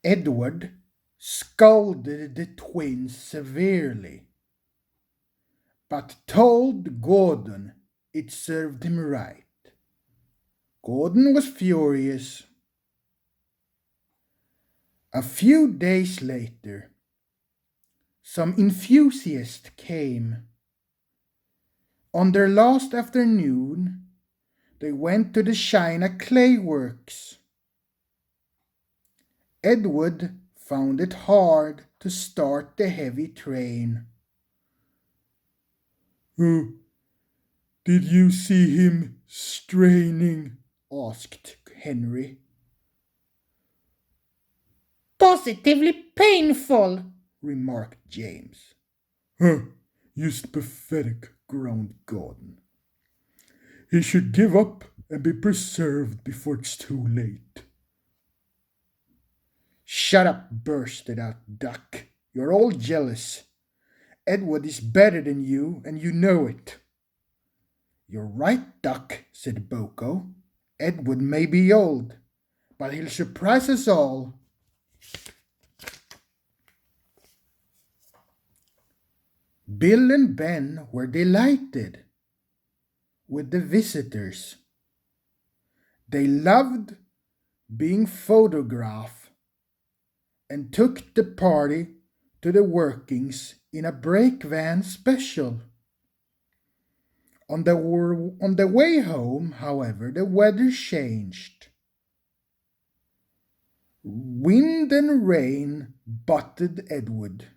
Edward scolded the twins severely, but told Gordon it served him right. Gordon was furious. A few days later, some enthusiasts came. On their last afternoon, they went to the China clay works. Edward found it hard to start the heavy train. "Oh, did you see him straining?" asked Henry. "Positively painful," remarked James. "Huh, just pathetic," groaned Gordon. "He should give up and be preserved before it's too late." "Shut up," bursted out Duck. "You're all jealous. Edward is better than you, and you know it." "You're right, Duck," said Boko. "Edward may be old, but he'll surprise us all." Bill and Ben were delighted with the visitors. They loved being photographed and took the party to the workings in a brake van special. On the way home, however, the weather changed. Wind and rain butted Edward.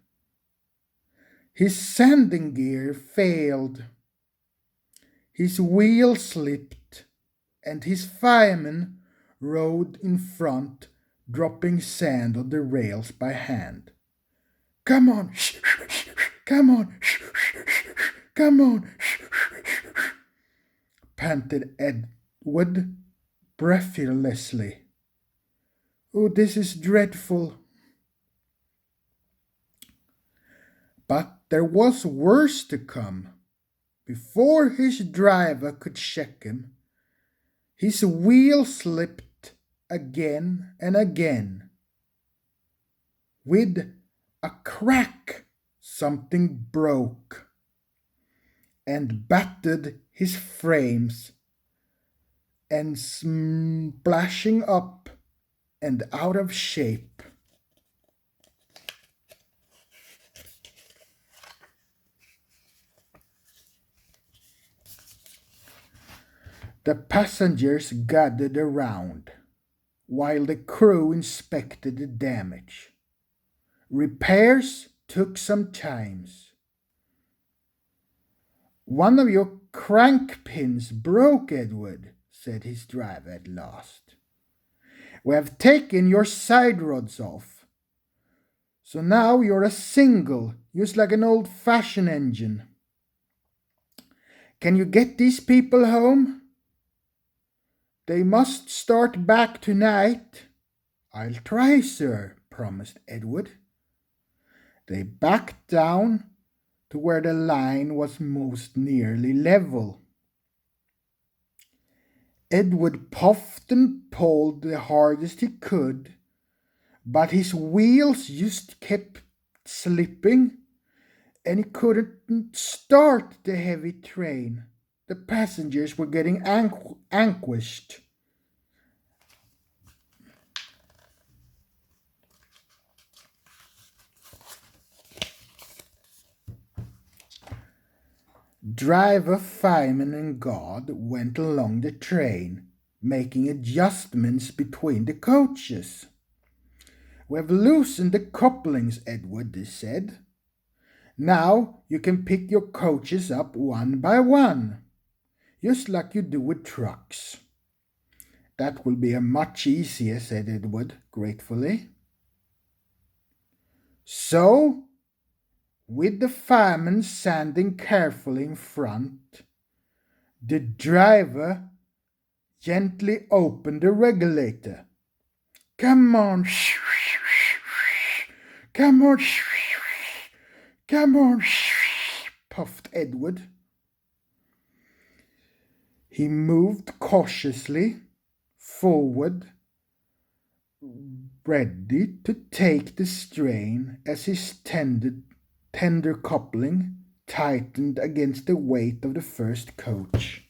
His sanding gear failed. His wheel slipped, and his fireman rode in front, dropping sand on the rails by hand. "Come on, come on, come on," panted Edward breathlessly. "Oh, this is dreadful." But there was worse to come. Before his driver could check him, his wheel slipped again and again. With a crack, something broke and battered his frames, and splashing up and out of shape. The passengers gathered around while the crew inspected the damage. Repairs took some time. "One of your crank pins broke, Edward," said his driver at last. "We have taken your side rods off, so now you're a single, just like an old-fashioned engine. Can you get these people home?" "They must start back tonight." "I'll try, sir," promised Edward. They backed down to where the line was most nearly level. Edward puffed and pulled the hardest he could, but his wheels just kept slipping, and he couldn't start the heavy train. The passengers were getting anguished. Driver, fireman, and guard went along the train, making adjustments between the coaches. "We have loosened the couplings, Edward," they said. "Now you can pick your coaches up one by one, just like you do with trucks." "That will be much easier," said Edward gratefully. So, with the fireman standing carefully in front, the driver gently opened the regulator. "Come on, come on, come on," puffed Edward. He moved cautiously forward ready to take the strain as his tender coupling tightened against the weight of the first coach.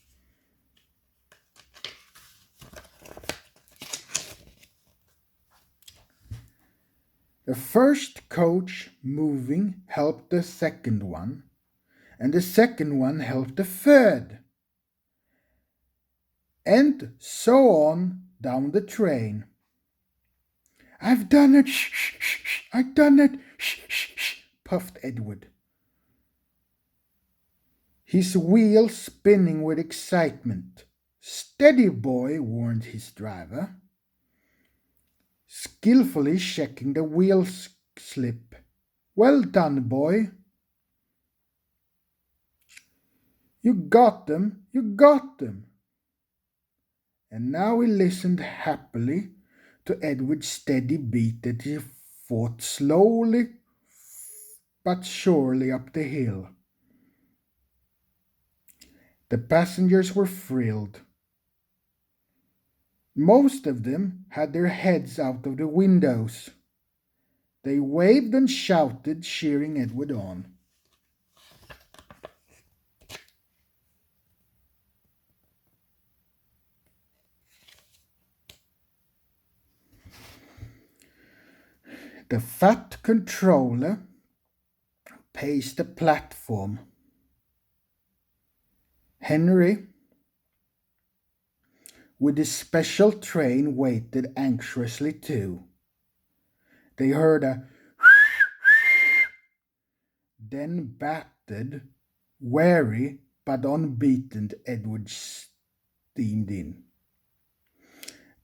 The first coach moving helped the second one, and the second one helped the third. And so on down the train. "I've done it, shh, shh, shh, I've done it, shh, shh, shh," puffed Edward, his wheels spinning with excitement. "Steady, boy," warned his driver, skillfully checking the wheel slip. "Well done, boy." You got them, you got them." And now he listened happily to Edward's steady beat that he fought slowly but surely up the hill. The passengers were thrilled. Most of them had their heads out of the windows. They waved and shouted, cheering Edward on. The fat controller paced the platform. Henry, with his special train, waited anxiously too. They heard a then battered, wary but unbeaten Edward steamed in.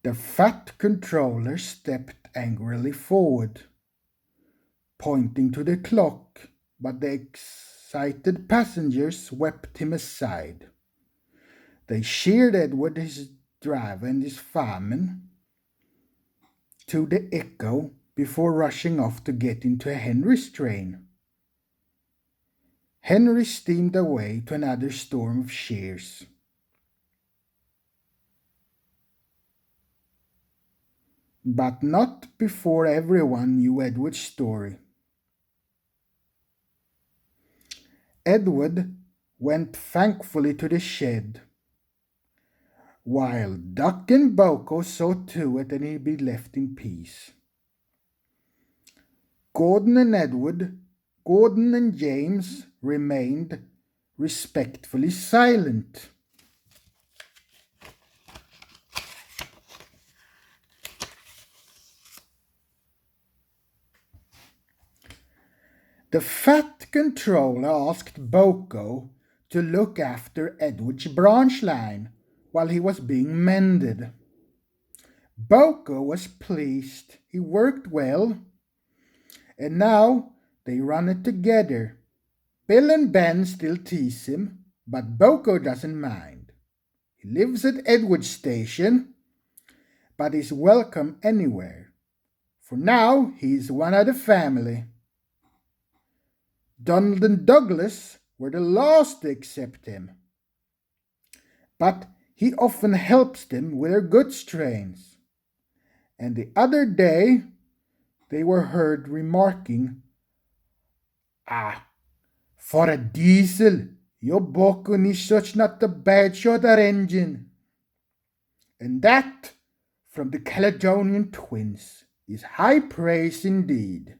The fat controller stepped angrily forward, pointing to the clock, but the excited passengers swept him aside. They cheered Edward, his driver, and his fireman to the echo before rushing off to get into Henry's train. Henry steamed away to another storm of cheers. But not before everyone knew Edward's story. Edward went thankfully to the shed, while Duck and Boko saw to it that he'd be left in peace. Gordon and James remained respectfully silent. The fat controller asked Boko to look after Edward's branch line while he was being mended. Boko was pleased. He worked well, and now they run it together. Bill and Ben still tease him, but Boko doesn't mind. He lives at Edward's station, but is welcome anywhere. For now, he's one of the family. Donald and Douglas were the last to accept him, but he often helps them with their goods trains. And the other day, they were heard remarking, for a diesel, your Boko is such not a bad shoulder engine." And that, from the Caledonian twins, is high praise indeed.